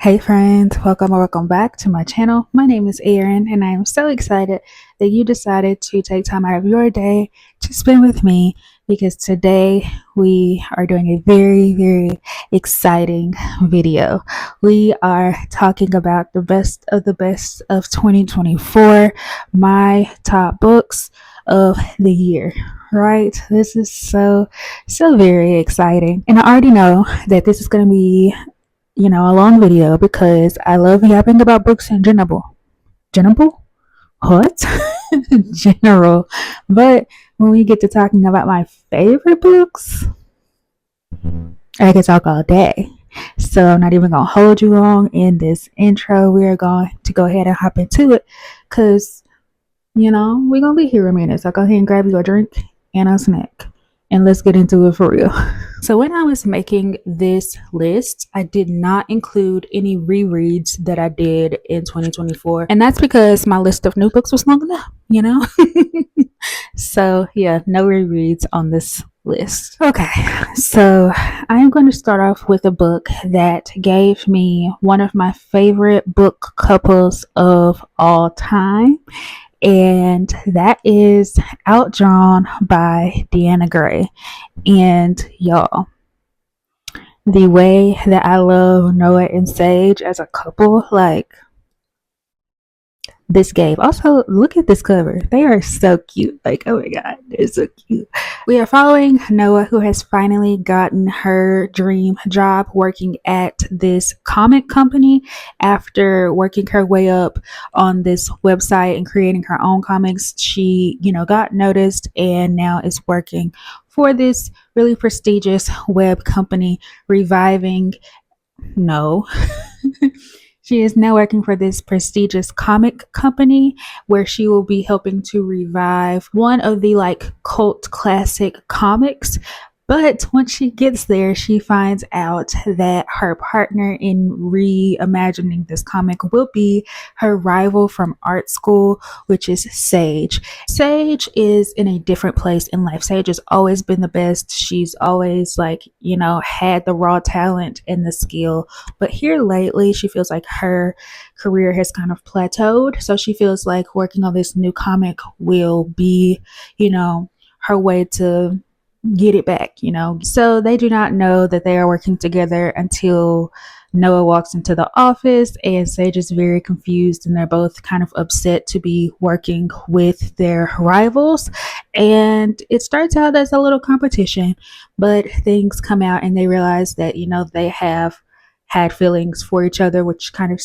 Hey friends, welcome or welcome back to my channel. My name is Erin and I am so excited that you decided to take time out of your day to spend with me because today we are doing a very exciting video. We are talking about the best of 2024, my top books of the year. Right? This is so very exciting. And I already know that this is going to be a long video because I love yapping about books in general. General? What? General. But when we get to talking about my favorite books, I can talk all day. So I'm not even going to hold you long in this intro. We are going to go ahead and hop into it because, we're going to be here a minute. So go ahead and grab your drink and a snack and let's get into it for real. So when I was making this list, I did not include any rereads that I did in 2024. And that's because my list of new books was long enough, So yeah, no rereads on this list. Okay, so I am going to start off with a book that gave me one of my favorite book couples of all time. And that is Outdrawn by Deanna Gray. And y'all, the way that I love Noah and Sage as a couple, like this gave. Also, look at this cover. They are so cute. Like, oh my god, they're so cute. We are following Noah, who has finally gotten her dream job working at this comic company after working her way up on this website and creating her own comics. She, got noticed and now is working for this really prestigious web company, reviving no She is now working for this prestigious comic company where she will be helping to revive one of the cult classic comics. But once she gets there, she finds out that her partner in reimagining this comic will be her rival from art school, which is Sage. Sage is in a different place in life. Sage has always been the best. She's always had the raw talent and the skill. But here lately, she feels like her career has kind of plateaued. So she feels like working on this new comic will be, her way to get it back, So they do not know that they are working together until Noah walks into the office and Sage is very confused and they're both kind of upset to be working with their rivals. And it starts out as a little competition, but things come out and they realize that, they have had feelings for each other, which kind of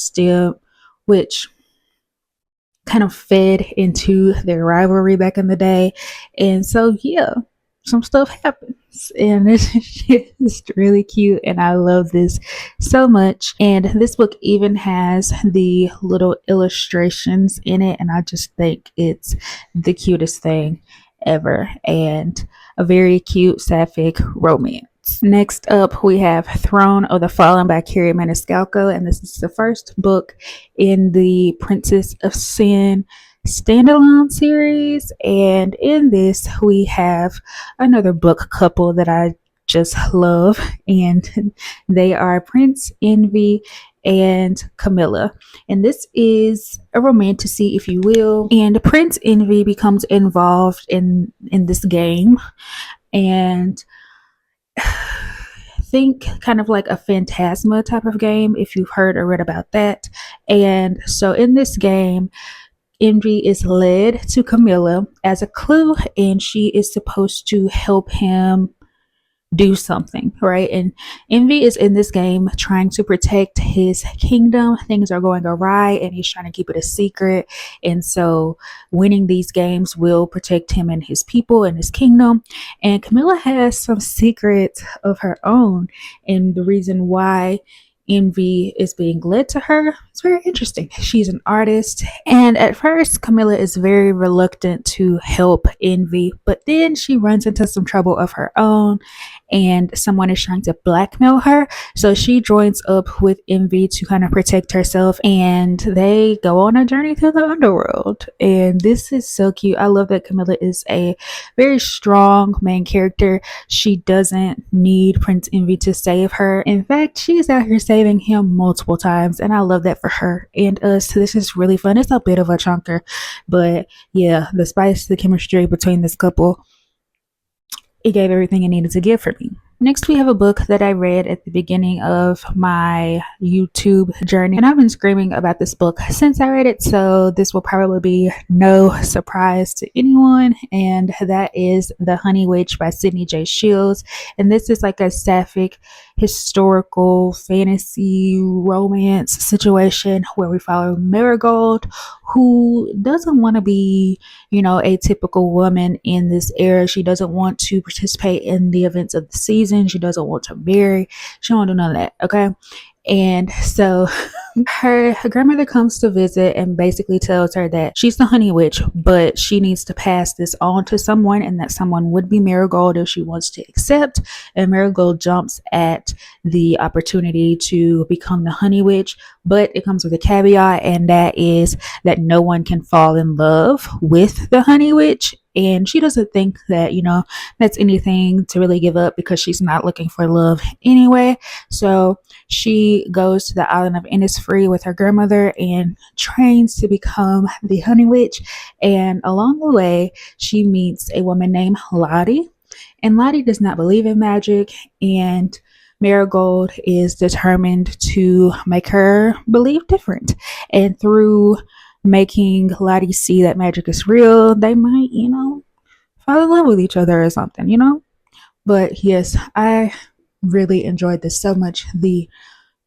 fed into their rivalry back in the day. And so, yeah, some stuff happens and it's just really cute and I love this so much. And this book even has the little illustrations in it and I just think it's the cutest thing ever and a very cute sapphic romance. Next up, we have Throne of the Fallen by Kerri Maniscalco, and this is the first book in the Princess of Sin standalone series. And in this, we have another book couple that I just love, and they are Prince Envy and Camilla. And this is a romantasy, if you will. And Prince Envy becomes involved in this game, and think kind of like a Phantasma type of game, if you've heard or read about that. And so in this game, Envy is led to Camilla as a clue and she is supposed to help him do something, right? And Envy is in this game trying to protect his kingdom. Things are going awry and he's trying to keep it a secret. And so winning these games will protect him and his people and his kingdom. And Camilla has some secrets of her own. And the reason why Envy is being led to her, it's very interesting. She's an artist, and at first Camilla is very reluctant to help Envy, but then she runs into some trouble of her own and someone is trying to blackmail her, so she joins up with Envy to kind of protect herself, and they go on a journey through the underworld. And this is so cute. I love that Camilla is a very strong main character. She doesn't need Prince Envy to save her. In fact, she's out here saving him multiple times, and I love that for her and us. This is really fun. It's a bit of a chunker, but yeah, the spice, the chemistry between this couple, it gave everything it needed to give for me. Next, we have a book that I read at the beginning of my YouTube journey, and I've been screaming about this book since I read it, so this will probably be no surprise to anyone, and that is The Honey Witch by Sydney J. Shields. And this is like a sapphic historical fantasy romance situation where we follow Marigold, who doesn't want to be, a typical woman in this era. She doesn't want to participate in the events of the season. She doesn't want to marry. She don't want to do none of that. Okay. And so her grandmother comes to visit and basically tells her that she's the honey witch, but she needs to pass this on to someone, and that someone would be Marigold if she wants to accept. And Marigold jumps at the opportunity to become the honey witch, but it comes with a caveat, and that is that no one can fall in love with the honey witch. And she doesn't think that, that's anything to really give up, because she's not looking for love anyway. So she goes to the island of Innisfree with her grandmother and trains to become the honey witch. And along the way, she meets a woman named Lottie. And Lottie does not believe in magic, and Marigold is determined to make her believe different. And through making Lottie see that magic is real, they might, fall in love with each other or something, But yes, I really enjoyed this so much. The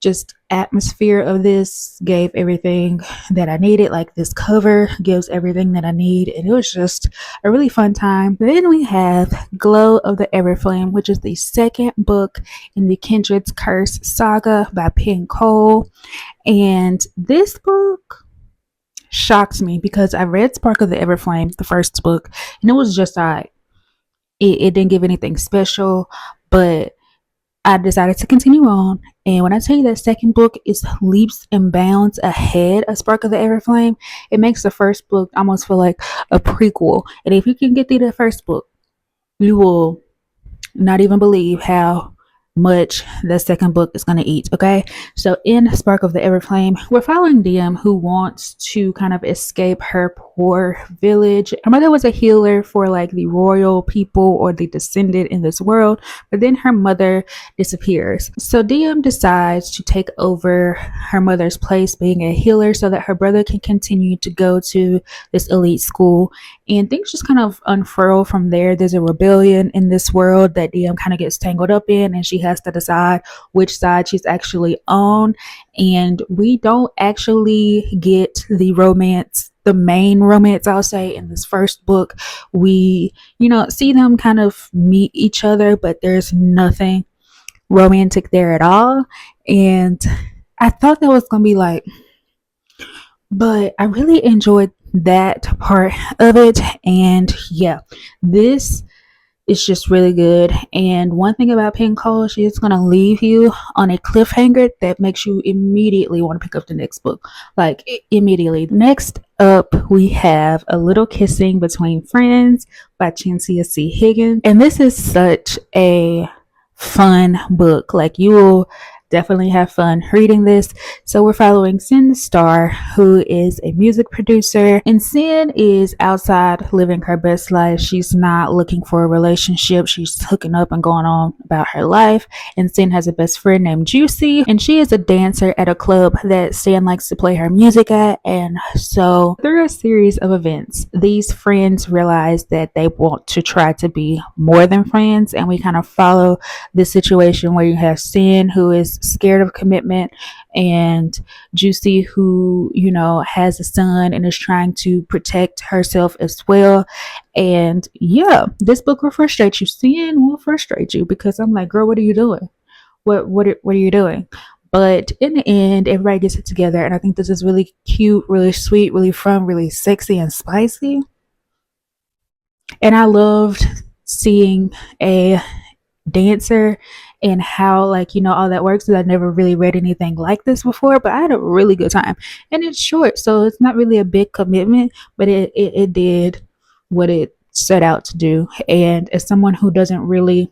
just atmosphere of this gave everything that I needed. Like, this cover gives everything that I need, and it was just a really fun time. Then we have Glow of the Everflame, which is the second book in the Kindred's Curse saga by Penn. And this book shocked me because I read Spark of the Everflame, the first book, and it was just it didn't give anything special, but I decided to continue on. And when I tell you that second book is leaps and bounds ahead of Spark of the Everflame, it makes the first book almost feel like a prequel. And if you can get through the first book, you will not even believe how much the second book is going to eat. Okay, so in Spark of the Everflame, we're following Diem, who wants to kind of escape her poor village. Her mother was a healer for like the royal people or the descendant in this world, but then her mother disappears. So Diem decides to take over her mother's place being a healer so that her brother can continue to go to this elite school, and things just kind of unfurl from there. There's a rebellion in this world that Diem kind of gets tangled up in, and she has to decide which side she's actually on. And we don't actually get the romance, the main romance, I'll say, in this first book. We, see them kind of meet each other, but there's nothing romantic there at all. And I thought that was gonna be like, but I really enjoyed that part of it. And yeah, this is just really good. And one thing about Penn, she's gonna leave you on a cliffhanger that makes you immediately want to pick up the next book, like immediately. Next up, we have A Little Kissing Between Friends by Chencia C. Higgins, and this is such a fun book. Like, you will definitely have fun reading this. So we're following Sin the Star, who is a music producer, and Sin is outside living her best life. She's not looking for a relationship. She's hooking up and going on about her life. And Sin has a best friend named Juicy, and she is a dancer at a club that Sin likes to play her music at. And so through a series of events, these friends realize that they want to try to be more than friends, and we kind of follow this situation where you have Sin, who is scared of commitment, and Juicy, who has a son and is trying to protect herself as well. And yeah, this book will frustrate you. Sin will frustrate you, because I'm like, girl, what are you doing? What are you doing? But in the end, everybody gets it together, and I think this is really cute, really sweet, really fun, really sexy and spicy. And I loved seeing a dancer and how, like, all that works, because I've never really read anything like this before, but I had a really good time. And it's short, so it's not really a big commitment, but it did what it set out to do. And as someone who doesn't really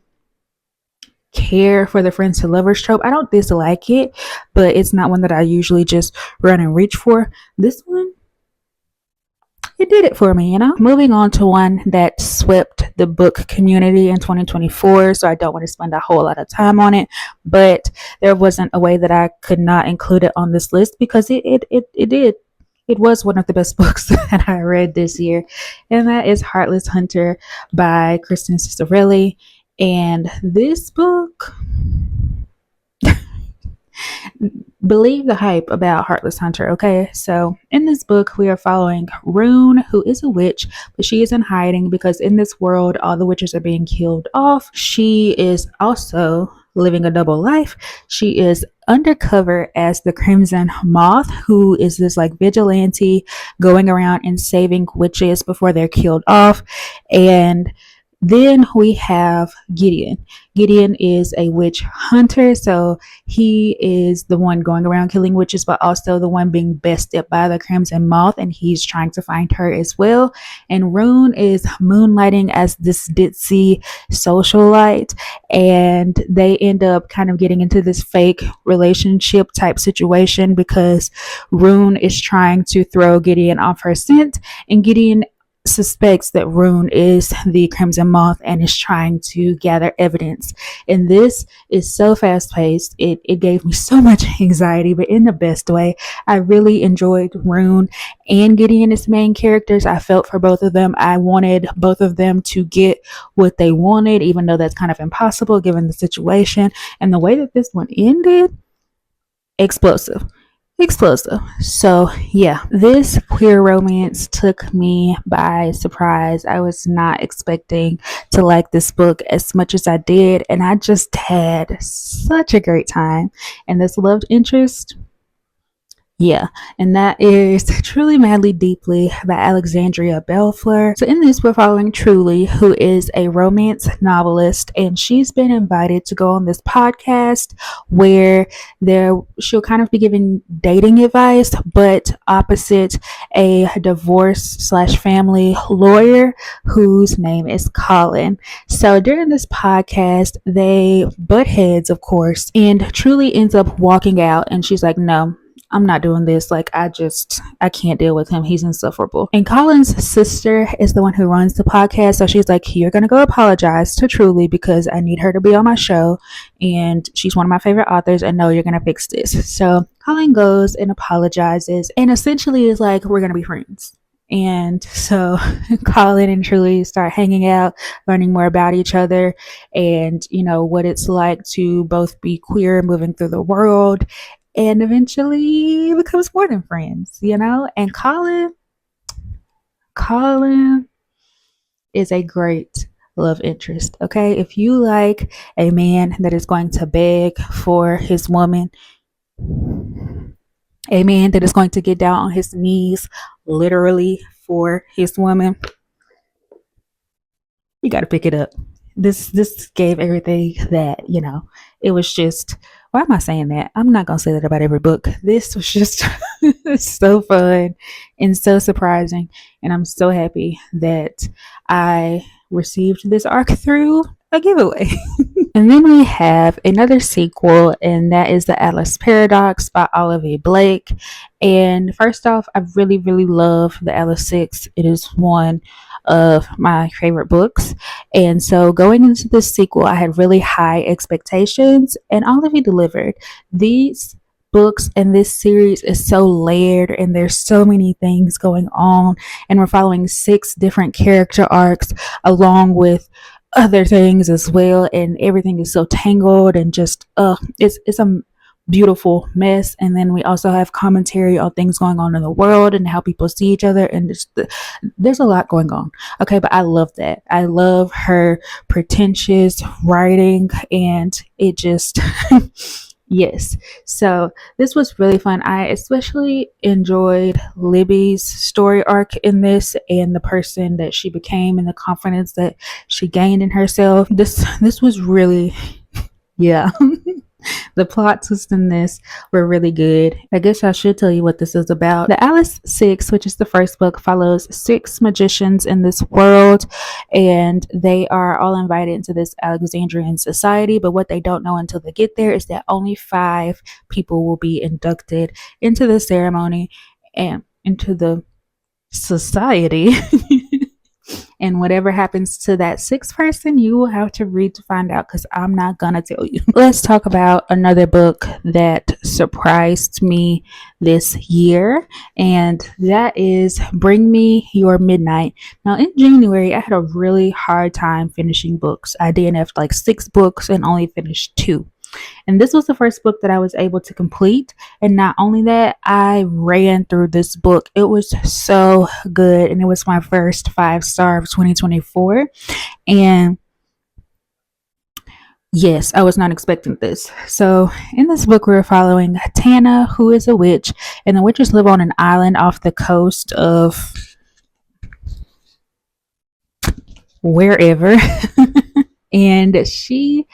care for the friends to lovers trope. I don't dislike it, but it's not one that I usually just run and reach for. This one, it did it for me, you know? Moving on to one that swept the book community in 2024, so I don't want to spend a whole lot of time on it, but there wasn't a way that I could not include it on this list because it did. It was one of the best books that I read this year, and that is Heartless Hunter by Kristen Ciccarelli. And this book, believe the hype about Heartless Hunter, okay? So in this book, we are following Rune, who is a witch, but she is in hiding because in this world, all the witches are being killed off. She is also living a double life. She is undercover as the Crimson Moth, who is this like vigilante going around and saving witches before they're killed off. And then we have Gideon. Gideon is a witch hunter, so he is the one going around killing witches, but also the one being bested by the Crimson Moth, and he's trying to find her as well. And Rune is moonlighting as this ditzy socialite, and they end up kind of getting into this fake relationship type situation because Rune is trying to throw Gideon off her scent, and Gideon suspects that Rune is the Crimson Moth and is trying to gather evidence. And this is so fast paced. It gave me so much anxiety, but in the best way. I really enjoyed Rune and Gideon as main characters. I felt for both of them. I wanted both of them to get what they wanted, even though that's kind of impossible given the situation. And the way that this one ended, explosive. So yeah, this queer romance took me by surprise. I was not expecting to like this book as much as I did, and I just had such a great time. And this love interest, yeah, and that is Truly Madly Deeply by Alexandria Bellefleur. So in this, we're following Truly, who is a romance novelist, and she's been invited to go on this podcast where she'll kind of be giving dating advice, but opposite a divorce slash family lawyer whose name is Colin. So during this podcast, they butt heads, of course, and Truly ends up walking out, and she's like, no, I'm not doing this. Like, I can't deal with him. He's insufferable. And Colin's sister is the one who runs the podcast. So she's like, you're going to go apologize to Truly because I need her to be on my show. And she's one of my favorite authors. And no, you're going to fix this. So Colin goes and apologizes and essentially is like, we're going to be friends. And so Colin and Truly start hanging out, learning more about each other and, you know, what it's like to both be queer moving through the world, and eventually becomes more than friends, you know? And Colin is a great love interest, okay? If you like a man that is going to beg for his woman, a man that is going to get down on his knees literally for his woman, you got to pick it up. This gave everything that, you know, it was just, why am I saying that? I'm not going to say that about every book. This was just so fun and so surprising. And I'm so happy that I received this arc through a giveaway. And then we have another sequel, and that is The Atlas Paradox by Olivie Blake. And first off, I really, really love The Atlas 6. It is one of my favorite books. And so going into this sequel, I had really high expectations, and Olivie delivered. These books and this series is so layered, and there's so many things going on, and we're following 6 different character arcs along with other things as well, and everything is so tangled and just it's a beautiful mess. And then we also have commentary on things going on in the world and how people see each other, and there's a lot going on, okay? But I love that. I love her pretentious writing, and it just yes. So this was really fun. I especially enjoyed Libby's story arc in this, and the person that she became and the confidence that she gained in herself. This was really, yeah. The plot twists in this were really good. I guess I should tell you what this is about. The Alice Six, which is the first book, follows six magicians in this world, and they are all invited into this Alexandrian society. But what they don't know until they get there is that only 5 people will be inducted into the ceremony and into the society. And whatever happens to that sixth person, you will have to read to find out because I'm not going to tell you. Let's talk about another book that surprised me this year, and that is Bring Me Your Midnight. Now, in January, I had a really hard time finishing books. I DNF'd like 6 books and only finished 2. And this was the first book that I was able to complete. And not only that, I ran through this book. It was so good. And it was my first 5-star of 2024. And yes, I was not expecting this. So in this book, we're following Tana, who is a witch. And the witches live on an island off the coast of wherever. And she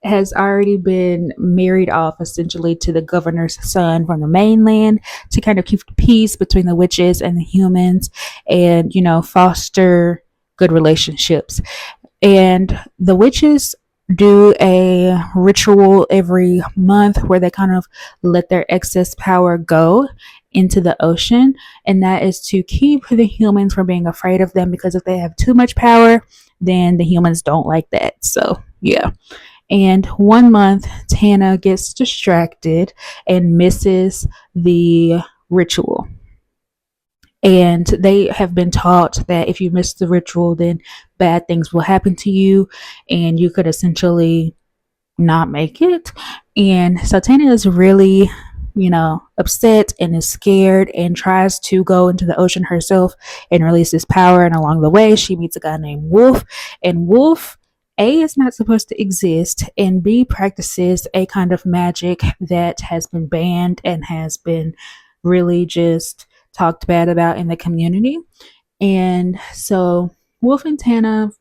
has already been married off essentially to the governor's son from the mainland to kind of keep peace between the witches and the humans and, foster good relationships. And the witches do a ritual every month where they kind of let their excess power go into the ocean, and that is to keep the humans from being afraid of them, because if they have too much power, then the humans don't like that. So yeah. And one month, Tana gets distracted and misses the ritual. And they have been taught that if you miss the ritual, then bad things will happen to you, and you could essentially not make it. And so Tana is really, upset and is scared and tries to go into the ocean herself and release this power. And along the way, she meets a guy named Wolf. And Wolf, A, is not supposed to exist, and B, practices a kind of magic that has been banned and has been really just talked bad about in the community. And so Wolf and Tana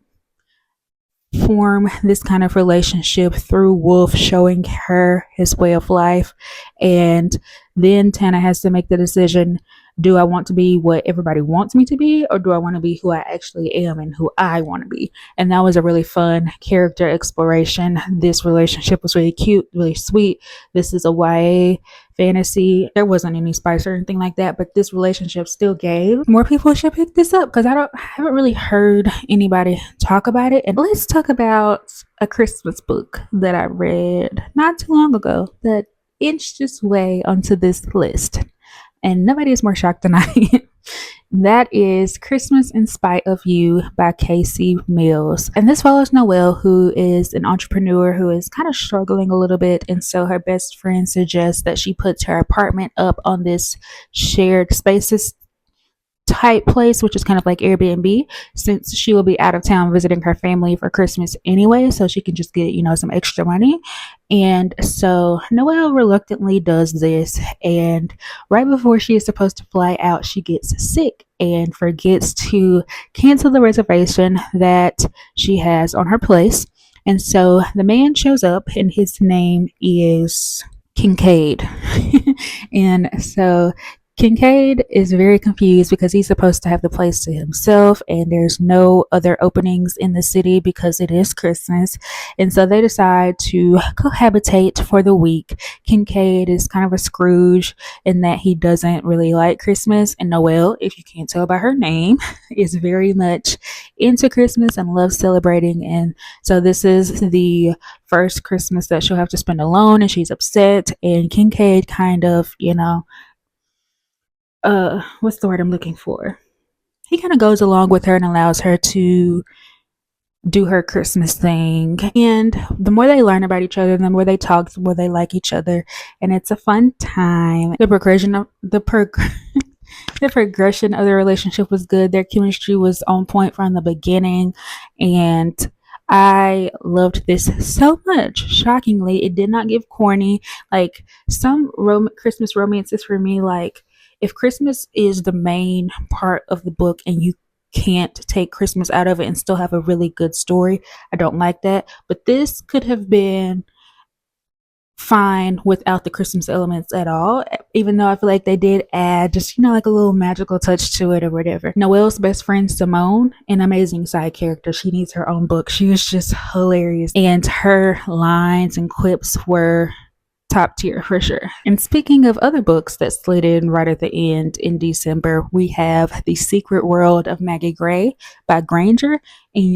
form this kind of relationship through Wolf showing her his way of life. And then Tana has to make the decision, do I want to be what everybody wants me to be, or do I want to be who I actually am and who I want to be? And that was a really fun character exploration. This relationship was really cute, really sweet. This is a YA fantasy. There wasn't any spice or anything like that, but this relationship still gave. More people should pick this up because I haven't really heard anybody talk about it. And let's talk about a Christmas book that I read not too long ago that inched its way onto this list. And nobody is more shocked than I am. That is Christmas in Spite of You by Casey Mills. And this follows Noelle, who is an entrepreneur who is kind of struggling a little bit. And so her best friend suggests that she puts her apartment up on this shared spaces type place, which is kind of like Airbnb, since she will be out of town visiting her family for Christmas anyway, so she can just get some extra money. And so Noelle reluctantly does this, and right before she is supposed to fly out, she gets sick and forgets to cancel the reservation that she has on her place. And so the man shows up, and his name is Kincaid. And so Kincaid is very confused because he's supposed to have the place to himself, and there's no other openings in the city because it is Christmas. And so they decide to cohabitate for the week. Kincaid is kind of a Scrooge in that he doesn't really like Christmas, and Noelle, if you can't tell by her name, is very much into Christmas and loves celebrating. And so this is the first Christmas that she'll have to spend alone, and she's upset. And Kincaid kind of, what's the word I'm looking for? He kind of goes along with her and allows her to do her Christmas thing. And the more they learn about each other, the more they talk, the more they like each other. And it's a fun time. The progression of the progression of the relationship was good. Their chemistry was on point from the beginning. And I loved this so much. Shockingly, it did not give corny. Like some Christmas romances for me, like if Christmas is the main part of the book and you can't take Christmas out of it and still have a really good story, I don't like that. But this could have been fine without the Christmas elements at all, even though I feel like they did add just, like a little magical touch to it or whatever. Noelle's best friend Simone, an amazing side character. She needs her own book. She was just hilarious, and her lines and quips were top tier for sure. And speaking of other books that slid in right at the end in December, we have The Secret World of Maggie Gray by Granger. And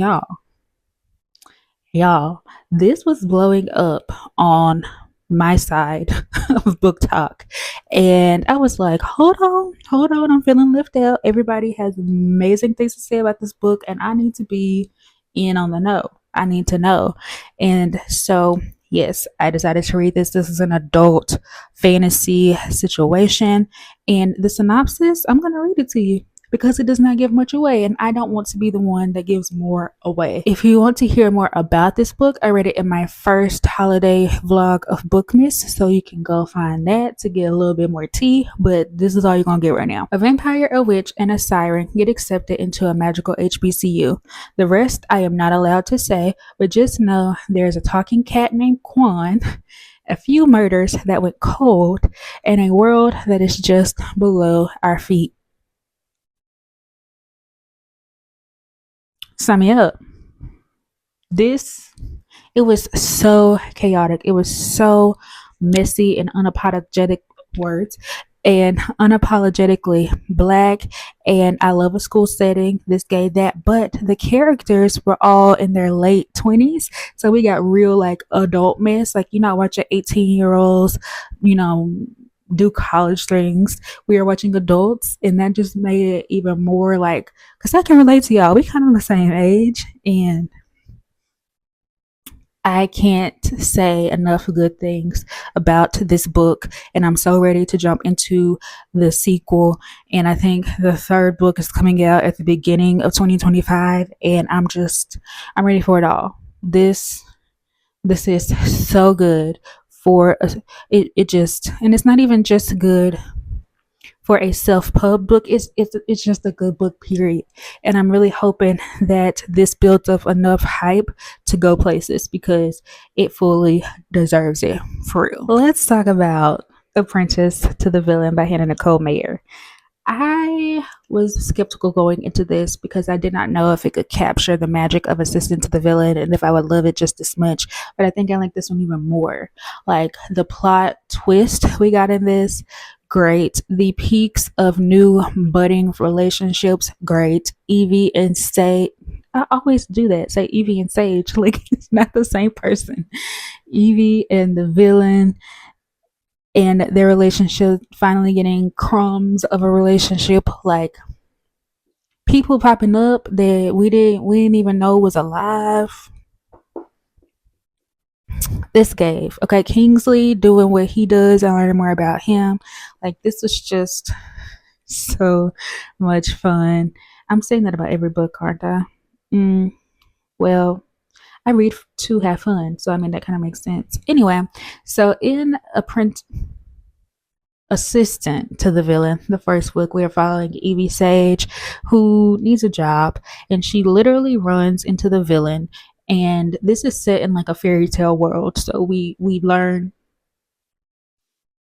y'all, this was blowing up on my side of book talk, and I was like, hold on, I'm feeling left out. Everybody has amazing things to say about this book, and I need to be in on the know. I need to know. And so yes, I decided to read this. This is an adult fantasy situation, and the synopsis, I'm going to read it to you because it does not give much away, and I don't want to be the one that gives more away. If you want to hear more about this book, I read it in my first holiday vlog of Bookmas, so you can go find that to get a little bit more tea, but this is all you're gonna get right now. A vampire, a witch, and a siren get accepted into a magical HBCU. The rest I am not allowed to say, but just know there's a talking cat named Quan, a few murders that went cold, and a world that is just below our feet. Sum me up. It was so chaotic. It was so messy and unapologetic words and unapologetically black. And I love a school setting. This gave that, but the characters were all in their late 20s. So we got real like adult mess. Like, you're not watching 18-year-olds, do college things. We are watching adults, and that just made it even more like, because I can relate to y'all. We kind of the same age, and I can't say enough good things about this book, and I'm so ready to jump into the sequel. And I think the third book is coming out at the beginning of 2025, and I'm ready for it all. This is so good for it just, and it's not even just good for a self-pub book. It's just a good book, period. And I'm really hoping that this builds up enough hype to go places, because it fully deserves it, for real. Let's talk about Apprentice to the Villain by Hannah Nicole Maehrer. I was skeptical going into this because I did not know if it could capture the magic of Assistant to the Villain and if I would love it just as much. But I think I like this one even more. Like, the plot twist we got in this, great. The peaks of new budding relationships, great. Evie and Sage. I always do that. Say Evie and Sage. Like, it's not the same person. Evie and the villain, and their relationship finally getting crumbs of a relationship, like people popping up that we didn't even know was alive. This gave, okay, Kingsley doing what he does and learning more about him. Like, this was just so much fun. I'm saying that about every book, aren't I? Well, I read to have fun, so I mean that kind of makes sense. Anyway, so in Assistant to the Villain, the first book, we are following Evie Sage, who needs a job, and she literally runs into the villain. And this is set in like a fairy tale world, so we learn,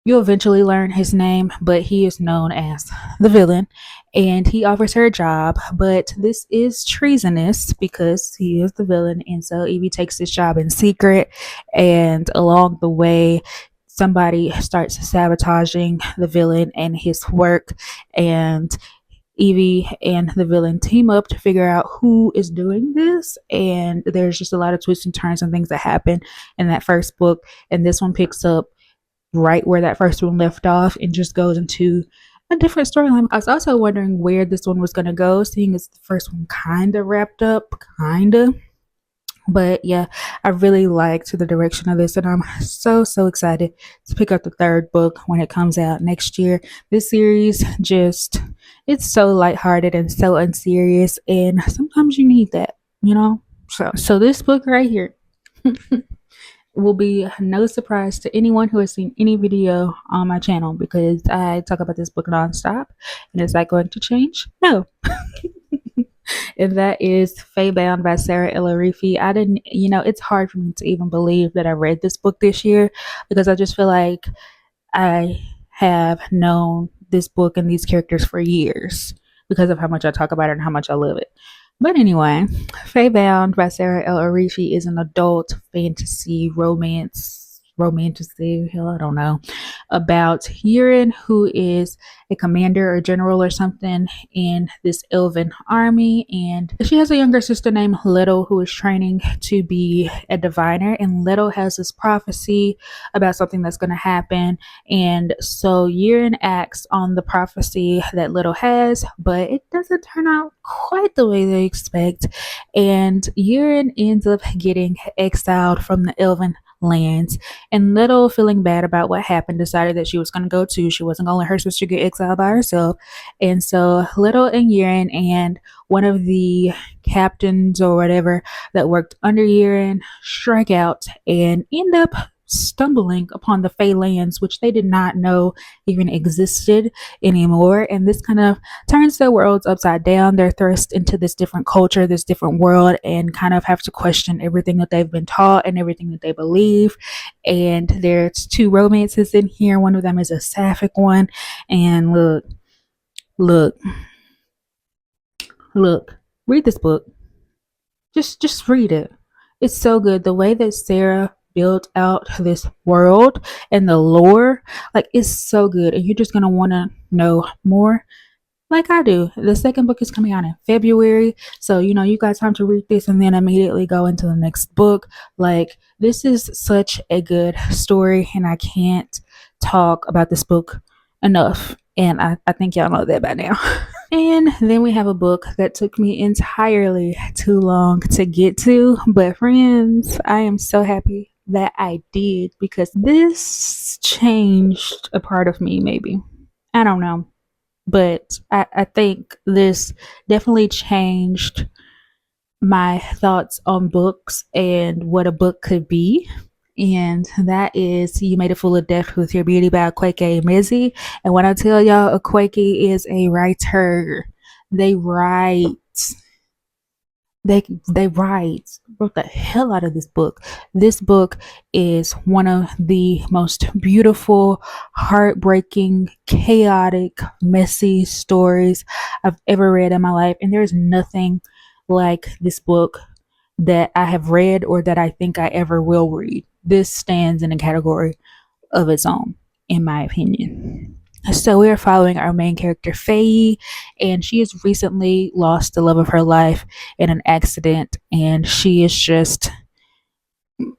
you eventually learn his name, but he is known as the villain, and he offers her a job, but this is treasonous because he is the villain. And so Evie takes this job in secret, and along the way somebody starts sabotaging the villain and his work, and Evie and the villain team up to figure out who is doing this. And there's just a lot of twists and turns and things that happen in that first book, and this one picks up right where that first one left off and just goes into a different storyline. I was also wondering where this one was going to go, seeing as the first one kind of wrapped up, but yeah, I really liked the direction of this, and I'm so excited to pick up the third book when it comes out next year. This series just, it's so lighthearted and so unserious, and sometimes you need that, so this book right here will be no surprise to anyone who has seen any video on my channel, because I talk about this book nonstop. And is that going to change? No. And that is Faebound by Saara El-Arifi. I didn't, it's hard for me to even believe that I read this book this year because I just feel like I have known this book and these characters for years because of how much I talk about it and how much I love it. But anyway, Faebound by Saara El-Arifi is an adult fantasy romance, romantasy, hell, I don't know, about Yurin, who is a commander or general or something in this elven army. And she has a younger sister named Little who is training to be a diviner. And Little has this prophecy about something that's going to happen. And so Yurin acts on the prophecy that Little has, but it doesn't turn out quite the way they expect. And Yurin ends up getting exiled from the elven lands, and Little, feeling bad about what happened, decided that she was going to go too. She wasn't going to let her sister get exiled by herself. And so Little and Yurin and one of the captains or whatever that worked under Yurin strike out and end up stumbling upon the Fey lands, which they did not know even existed anymore. And this kind of turns their worlds upside down. They're thrust into this different culture, this different world, and kind of have to question everything that they've been taught and everything that they believe. And there's two romances in here. One of them is a sapphic one. And look, look, read this book. Just read it. It's so good. The way that Saara built out this world and the lore, like, it's so good. And you're just gonna want to know more, like I do. The second book is coming out in February, so you got time to read this and then immediately go into the next book. Like, this is such a good story, and I can't talk about this book enough. And I think y'all know that by now. And then we have a book that took me entirely too long to get to, but friends, I am so happy that I did, because this changed a part of me, maybe. I don't know. But I think this definitely changed my thoughts on books and what a book could be. And that is You Made a Fool of Death with Your Beauty by Akwaeke Emezi. And when I tell y'all, Akwaeke is a writer. They write. They wrote the hell out of this book. This book is one of the most beautiful, heartbreaking, chaotic, messy stories I've ever read in my life. And there's nothing like this book that I have read or that I think I ever will read. This stands in a category of its own, in my opinion. So we are following our main character, Faye, and she has recently lost the love of her life in an accident, and she is just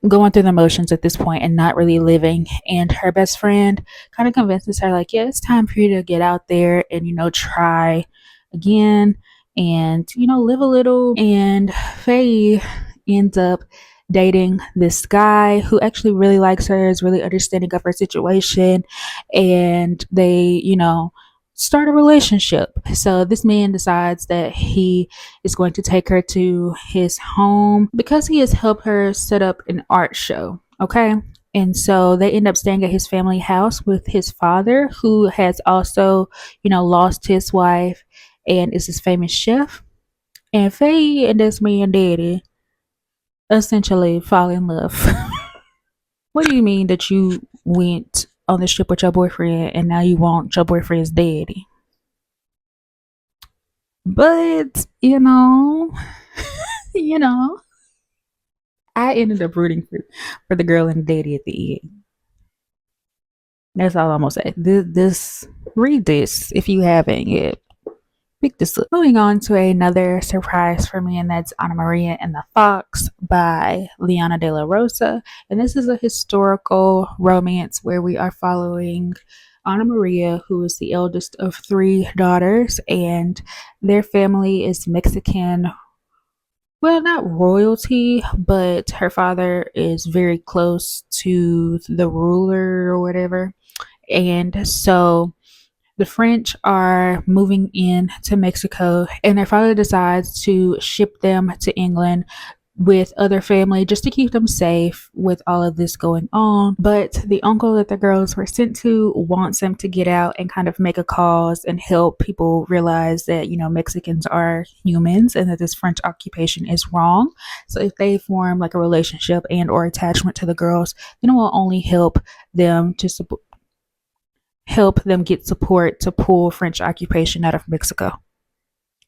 going through the motions at this point and not really living. And her best friend kind of convinces her, like, yeah, it's time for you to get out there and try again and live a little. And Faye ends up dating this guy who actually really likes her, is really understanding of her situation, and they start a relationship. So this man decides that he is going to take her to his home because he has helped her set up an art show. Okay. And so they end up staying at his family house with his father, who has also lost his wife and is his famous chef. And Faye and this man daddy essentially fall in love. What do you mean that you went on this trip with your boyfriend and now you want your boyfriend's daddy? But you know, I ended up rooting for the girl and the daddy at the end. That's all I'm gonna say. This read this if you haven't yet. Pick this up. Moving on to another surprise for me, and that's Anna Maria and the Fox by Liana de la Rosa. And this is a historical romance where we are following Anna Maria, who is the eldest of three daughters, and their family is Mexican. Well, not royalty, but her father is very close to the ruler or whatever. And so the French are moving in to Mexico, and their father decides to ship them to England with other family just to keep them safe with all of this going on. But the uncle that the girls were sent to wants them to get out and kind of make a cause and help people realize that, Mexicans are humans and that this French occupation is wrong. So if they form like a relationship and or attachment to the girls, then it will only help them to help them get support to pull French occupation out of Mexico,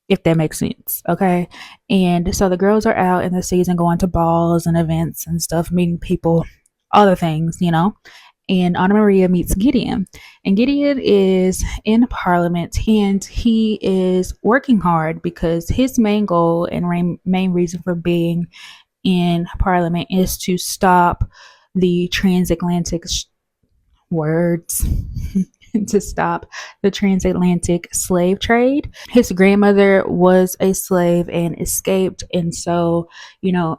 if that makes sense. Okay. And so the girls are out in the season going to balls and events and stuff, meeting people, other things, And Anna Maria meets Gideon. And Gideon is in Parliament and he is working hard because his main goal and main reason for being in Parliament is to stop the transatlantic words to stop the transatlantic slave trade. His grandmother was a slave and escaped, and so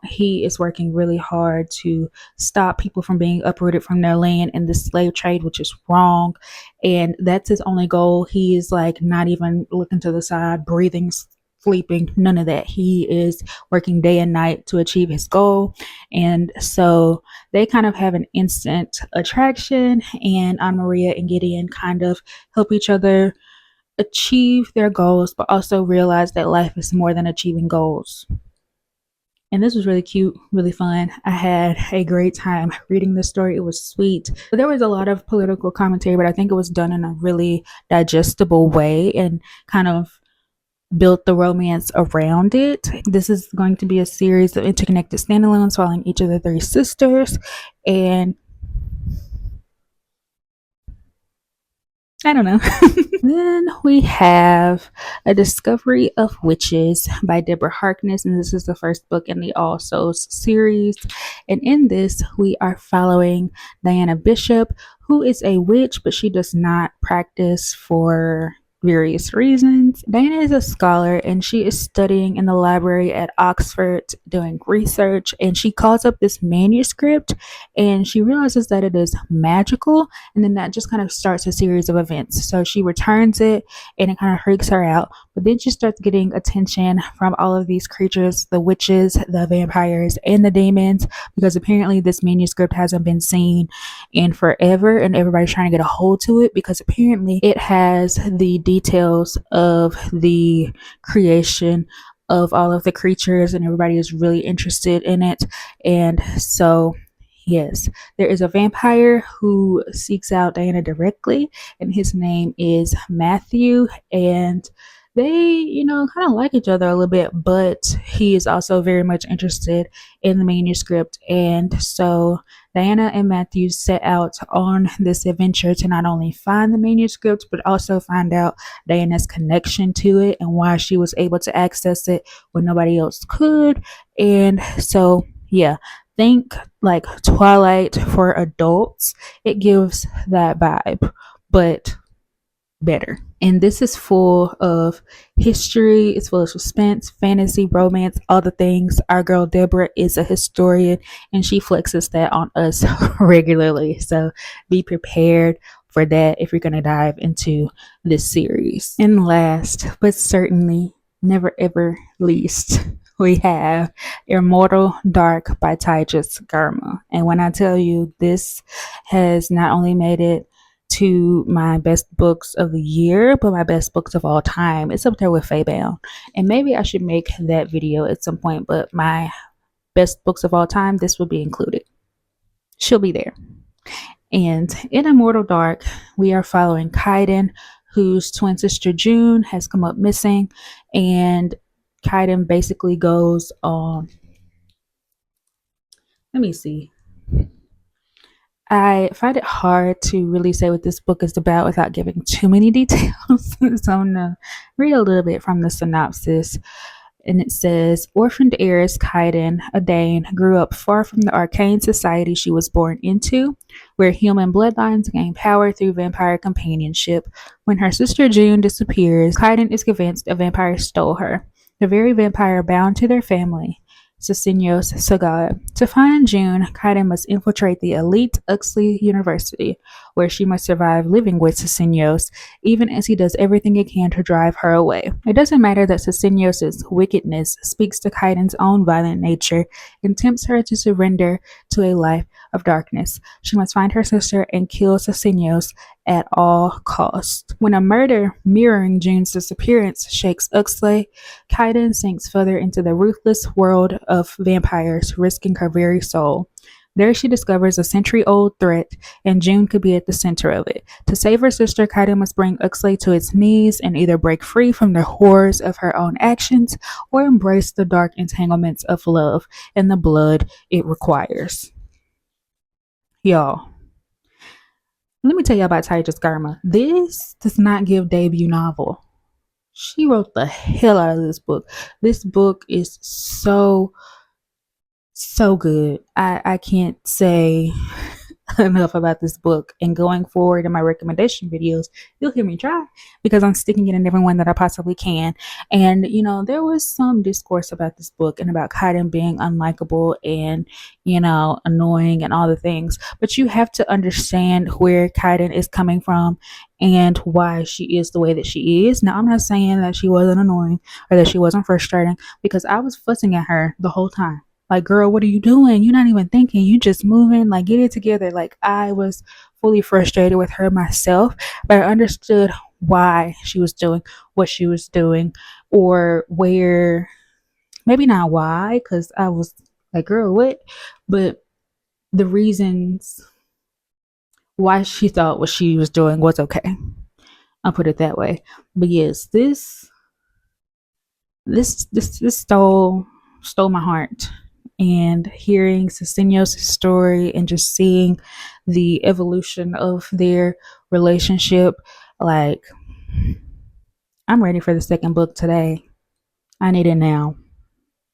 he is working really hard to stop people from being uprooted from their land in the slave trade, which is wrong. And that's his only goal. He is like not even looking to the side, breathing, sleeping, none of that. He is working day and night to achieve his goal. And so they kind of have an instant attraction, and Anna Maria and Gideon kind of help each other achieve their goals, but also realize that life is more than achieving goals. And this was really cute, really fun. I had a great time reading this story. It was sweet. But there was a lot of political commentary, but I think it was done in a really digestible way and kind of built the romance around it. This is going to be a series of interconnected standalones following each of the three sisters, and I don't know. Then we have A Discovery of Witches by Deborah Harkness, and this is the first book in the All Souls series. And in this, we are following Deanna Bishop, who is a witch, but she does not practice for various reasons. Deanna is a scholar and she is studying in the library at Oxford doing research, and she calls up this manuscript and she realizes that it is magical, and then that just kind of starts a series of events. So she returns it and it kind of freaks her out, but then she starts getting attention from all of these creatures, the witches, the vampires, and the demons, because apparently this manuscript hasn't been seen in forever and everybody's trying to get a hold to it because apparently it has the details of the creation of all of the creatures and everybody is really interested in it. And so yes, there is a vampire who seeks out Deanna directly, and his name is Matthew, and they, kind of like each other a little bit, but he is also very much interested in the manuscript. And so Deanna and Matthew set out on this adventure to not only find the manuscript, but also find out Diana's connection to it and why she was able to access it when nobody else could. And so, yeah, think like Twilight for adults. It gives that vibe, but better. And this is full of history, it's full of suspense, fantasy, romance, all the things. Our girl Deborah is a historian and she flexes that on us regularly. So be prepared for that if you're going to dive into this series. And last but certainly never ever least, we have Immortal Dark by Tigest Girma. And when I tell you, this has not only made it to my best books of the year, but my best books of all time. It's up there with Faebound. And maybe I should make that video at some point, but my best books of all time, this will be included. She'll be there. And in Immortal Dark, we are following Kaiden, whose twin sister June has come up missing, and Kaiden basically goes on, let me see. I find it hard to really say what this book is about without giving too many details. So I'm going to read a little bit from the synopsis. And it says, orphaned heiress Kaiden, a Dane, grew up far from the arcane society she was born into, where human bloodlines gain power through vampire companionship. When her sister June disappears, Kaiden is convinced a vampire stole her, the very vampire bound to their family. Cicinios Sagad. To find June, Kaiden must infiltrate the elite Uxley University, where she must survive living with Cicinios, even as he does everything he can to drive her away. It doesn't matter that Cicinios' wickedness speaks to Kaiden's own violent nature and tempts her to surrender to a life of darkness. She must find her sister and kill Cicinios at all costs. When a murder mirroring June's disappearance shakes Uxley, Kaiden sinks further into the ruthless world of vampires, risking her very soul. There she discovers a century-old threat, and June could be at the center of it. To save her sister, Kaiden must bring Uxley to its knees and either break free from the horrors of her own actions or embrace the dark entanglements of love and the blood it requires. Y'all, let me tell you about Tigest Girma. This does not give debut novel. She wrote the hell out of this book. This book is so good. I can't say enough about this book. And going forward in my recommendation videos, you'll hear me try because I'm sticking it in every one that I possibly can. And there was some discourse about this book and about Kaiden being unlikable and annoying and all the things, but you have to understand where Kaiden is coming from and why she is the way that she is. Now, I'm not saying that she wasn't annoying or that she wasn't frustrating, because I was fussing at her the whole time. Like, girl, what are you doing? You're not even thinking. You just moving. Like, get it together. Like, I was fully frustrated with her myself, but I understood why she was doing what she was doing, or where, maybe not why, because I was like, girl, what? But the reasons why she thought what she was doing was okay. I'll put it that way. But yes, this stole my heart. And hearing Cicinios' story and just seeing the evolution of their relationship, like, I'm ready for the second book today. I need it now.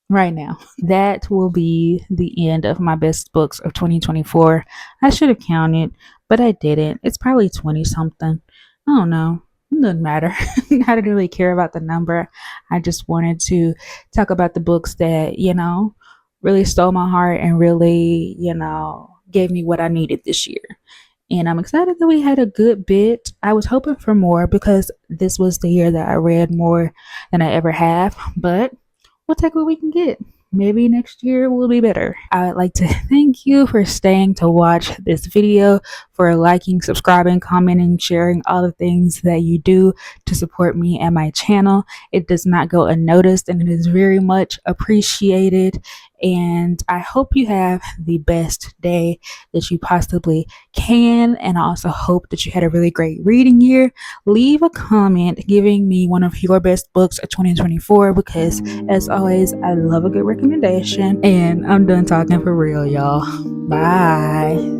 Right now. That will be the end of my best books of 2024. I should have counted, but I didn't. It's probably 20 something. I don't know. It doesn't matter. I didn't really care about the number. I just wanted to talk about the books that, really stole my heart and really, gave me what I needed this year. And I'm excited that we had a good bit. I was hoping for more because this was the year that I read more than I ever have, but we'll take what we can get. Maybe next year will be better. I would like to thank you for staying to watch this video, for liking, subscribing, commenting, sharing, all the things that you do to support me and my channel. It does not go unnoticed and it is very much appreciated. And I hope you have the best day that you possibly can. And I also hope that you had a really great reading year. Leave a comment giving me one of your best books of 2024, because as always, I love a good recommendation. And I'm done talking for real, y'all. Bye.